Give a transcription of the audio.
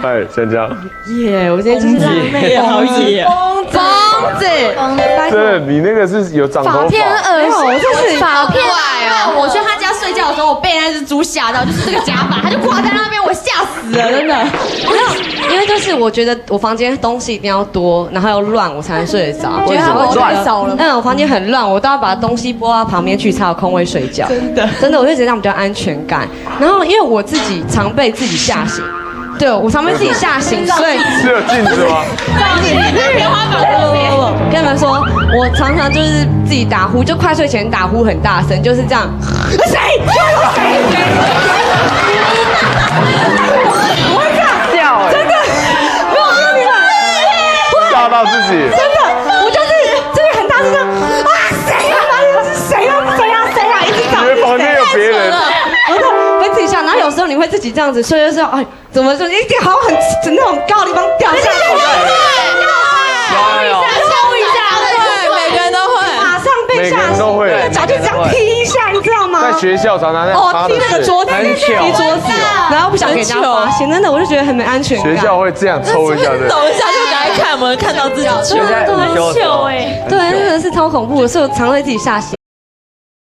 哎，香香，耶！我今天就是辣妹，好野，疯子，真的，你那个是有长头发，发片很恶心，就是发片怪哦！我去他家睡觉的时候，我被那只猪吓到，就是这个夹板，它就挂在那边，我吓死了，真的。没有，因为就是我觉得我房间东西一定要多，然后要乱，我才能睡得着。觉得它我太少了。我房间很乱，我都要把东西拨到旁边去，才有空位睡觉。真的，我就觉得这样比较安全感。然后因为我自己常被自己吓醒。对，我常被自己吓醒，所以是有镜子吗？天花板那边。跟你们说，我常常就是自己打呼，就快睡前打呼很大声，就是这样。谁？我会这样叫，真的，没有骗你们，吓到自己。真的，我就是这边很大声这样啊，谁啊？哪里是谁啊？谁啊？谁啊？一直找。因为房间有别人。然后会自己吓，然后有时候你会自己这样子睡，就是哎，怎么就一定好像很那种高的地方掉下来，抽一下，对，每个人都会。马上被吓死，那个脚就这样踢一下，你知道吗？在学校常常在踢那个桌子，踢桌子，然后不想给人家发现，真的，我就觉得很没安全感。学校会这样抽一下的。抖一下就来看，我们看到自己糗。对，真的是超恐怖的，所以我常会自己吓醒。